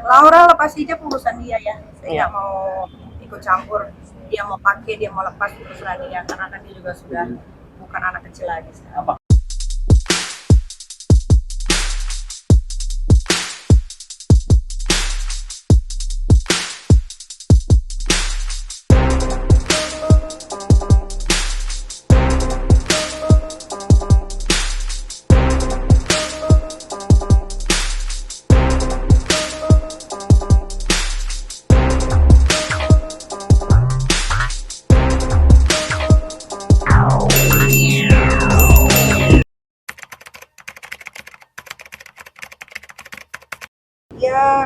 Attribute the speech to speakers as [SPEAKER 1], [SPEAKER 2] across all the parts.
[SPEAKER 1] Laura lepas hijab urusan dia ya. Saya
[SPEAKER 2] Iya.
[SPEAKER 1] nggak mau ikut campur. Dia mau pakai, dia mau lepas urusan dia. Karena kan dia juga sudah bukan anak kecil lagi sekarang. Ya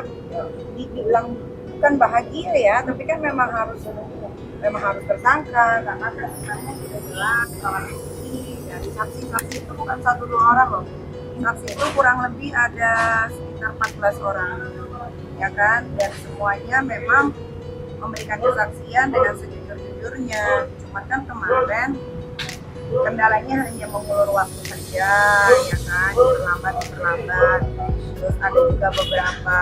[SPEAKER 1] dibilang bukan bahagia ya, tapi kan memang harus tersangka karena kasusnya sudah jelas salah bukti dari saksi-saksi itu bukan satu dua orang loh. Saksi itu kurang lebih ada sekitar 14 orang, ya kan, dan semuanya memang memberikan kesaksian dengan sejujur-jujurnya. Cuma kan kemarin kendalanya hanya mengulur waktu saja, ya kan, diperlambat. Terus ada juga beberapa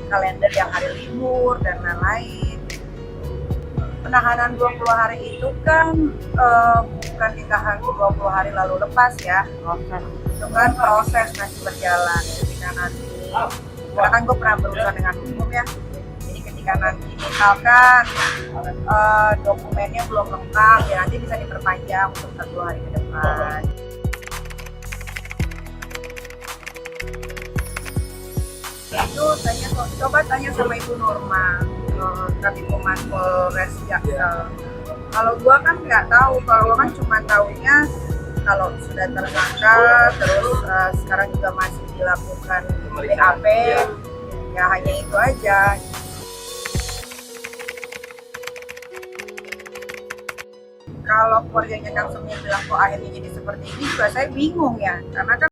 [SPEAKER 1] kalender yang hari libur dan lain-lain. Penahanan 20 hari itu kan bukan ditahan 20 hari lalu lepas ya. Itu kan proses masih berjalan ketika nanti, karena kan gue pernah berurusan dengan hukum ya. Jadi ketika nanti misalkan dokumennya belum lengkap, ya nanti bisa diperpanjang untuk 40 hari ke depan. Itu coba tanya sama Ibu Nurma, Kabid Humas Polres Jaksel. Kalau gua kan nggak tahu, kalau gua kan cuma taunya kalau sudah tersangka, terus sekarang juga masih dilakukan BAP, ya hanya itu aja. Kalau keluarganya Kang Semir bilang kok akhirnya jadi seperti ini, juga saya bingung ya, karena kan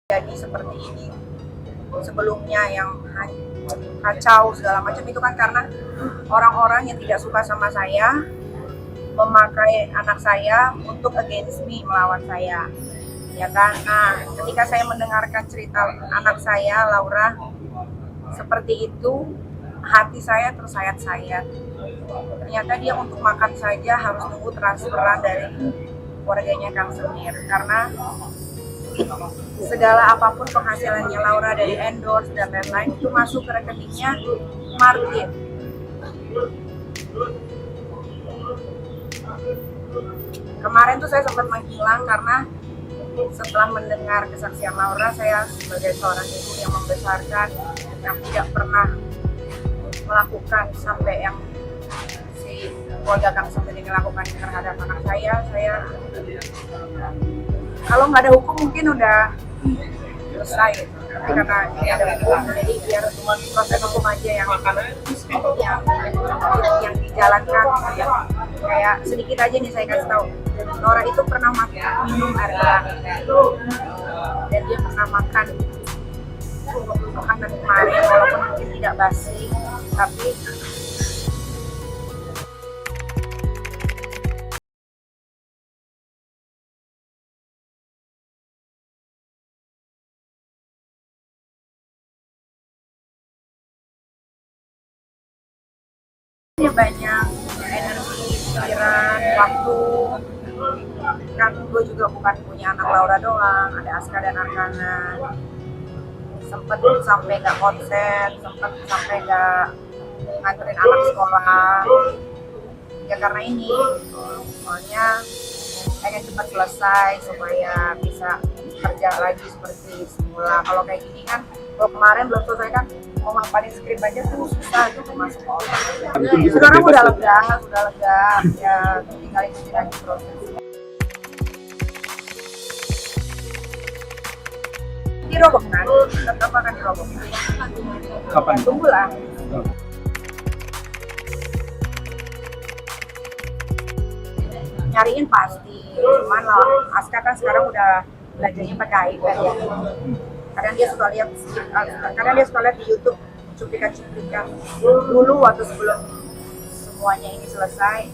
[SPEAKER 1] jadi seperti ini. Sebelumnya yang kacau segala macam itu kan karena orang-orang yang tidak suka sama saya memakai anak saya untuk against me, melawan saya, ya kan. Nah, ketika saya mendengarkan cerita anak saya Laura seperti itu, hati saya tersayat-sayat. Ternyata dia untuk makan saja harus nunggu transferan dari keluarganya Kang Semir, karena segala apapun penghasilannya Laura dari endorse dan lain-lain itu masuk ke rekeningnya Martin. Kemarin tuh saya sempat menghilang karena setelah mendengar kesaksian Laura, saya sebagai seorang ibu yang membesarkan, yang tidak pernah melakukan sampai yang si keluarga Kang Semir ini lakukan terhadap anak saya kalau nggak ada hukum mungkin udah selesai gitu. Tapi karena ini ada hukum, jadi biar proses hukum aja yang dijalankan. Kayak sedikit aja nih saya kasih tahu, Laura itu pernah minum air gelas dan dia pernah makan makanan kemarin, walaupun mungkin tidak basi, tapi Dia banyak energi, pikiran, waktu. Kan gue juga bukan punya anak Laura doang, ada Aska dan Arkana. Sempet sampai nggak konsen, sempet sampai nggak nganterin anak sekolah. Ya karena ini, soalnya pengen cepat selesai supaya bisa kerja lagi seperti semula. Kalau kayak gini kan, kalau kemarin belum selesai kan, mau mapanin skrip aja tuh susah gitu masuk sekolah. Sekarang udah lega, ya tinggal ikutin lagi proses. Dirobohkan, tetap akan dirobohkan.
[SPEAKER 2] Kapan?
[SPEAKER 1] Ya, tunggulah. Nyariin pasti, cuman lah Aska kan sekarang udah belajarnya pakai iPad ya. Kadang dia suka lihat di YouTube cuplikan-cuplikan dulu waktu sebelum semuanya ini selesai.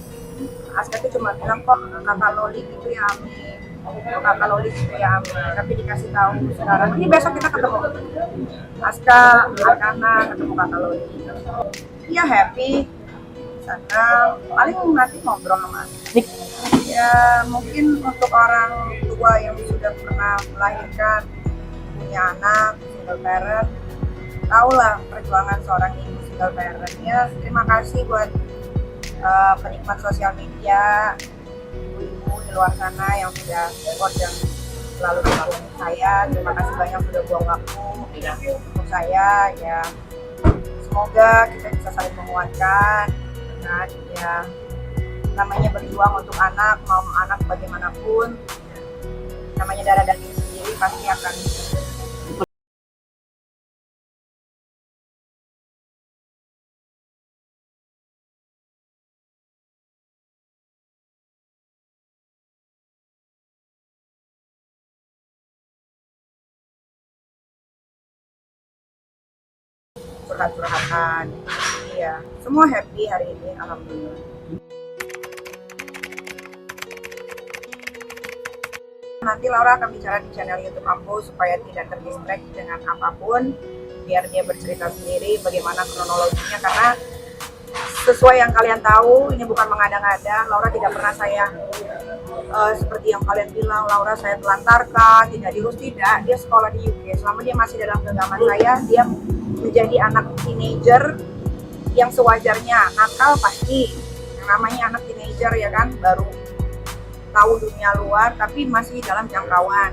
[SPEAKER 1] Aska tuh cuma bilang kok kakak Loli gitu ya Ami, kakak Loli gitu ya Ami, tapi dikasih tahu sekarang ini besok kita ketemu Aska, Arkana, ketemu kakak Loli. Dia happy, senang, paling nanti ngobrol sama Aska. Ya mungkin untuk orang tua yang sudah pernah melahirkan, punya anak, single parent, tahulah perjuangan seorang ibu single parent. Ya terima kasih buat penikmat sosial media, ibu-ibu di luar sana yang sudah support dan selalu mendukung saya. Terima kasih banyak sudah buang waktu untuk saya. Ya semoga kita bisa saling menguatkan. Kan ya namanya berjuang untuk anak, mau anak bagaimanapun, namanya darah daging sendiri pasti akan curhat-curhatan. Iya, semua happy hari ini, alhamdulillah. Nanti Laura akan bicara di channel YouTube aku supaya tidak terdistract dengan apapun, biar dia bercerita sendiri bagaimana kronologinya, karena sesuai yang kalian tahu, ini bukan mengada-ngada. Laura tidak pernah saya seperti yang kalian bilang, Laura saya telantarkan, tidak diurus, tidak. Dia sekolah di UK, selama dia masih dalam genggaman saya, dia menjadi anak teenager yang sewajarnya. Nakal pasti, yang namanya anak teenager ya kan, baru tahu dunia luar tapi masih dalam jangkauan.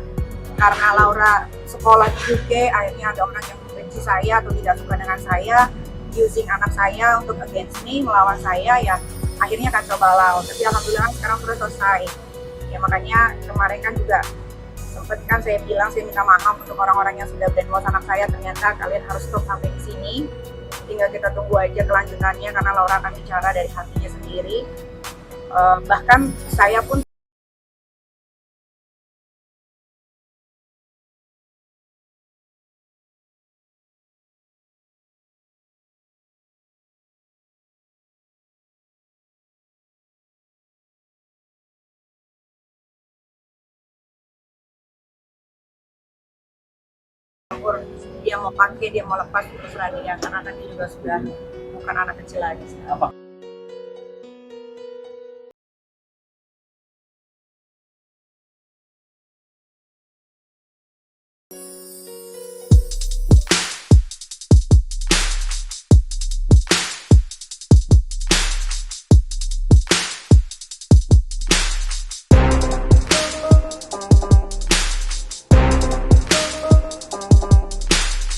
[SPEAKER 1] Karena Laura sekolah di UK, akhirnya ada orang yang membenci saya atau tidak suka dengan saya, using anak saya untuk against me, melawan saya, ya akhirnya kacau balau. Tapi alhamdulillah sekarang sudah selesai. Ya makanya kemarin kan juga sempat kan saya bilang, saya minta maaf untuk orang-orang yang sudah brainwash anak saya. Ternyata kalian harus stop sampai di sini. Tinggal kita tunggu aja kelanjutannya, karena Laura akan bicara dari hatinya sendiri. Bahkan saya pun dia mau pakai, dia mau lepas, terserah dia, karena kan dia juga sudah bukan anak kecil lagi.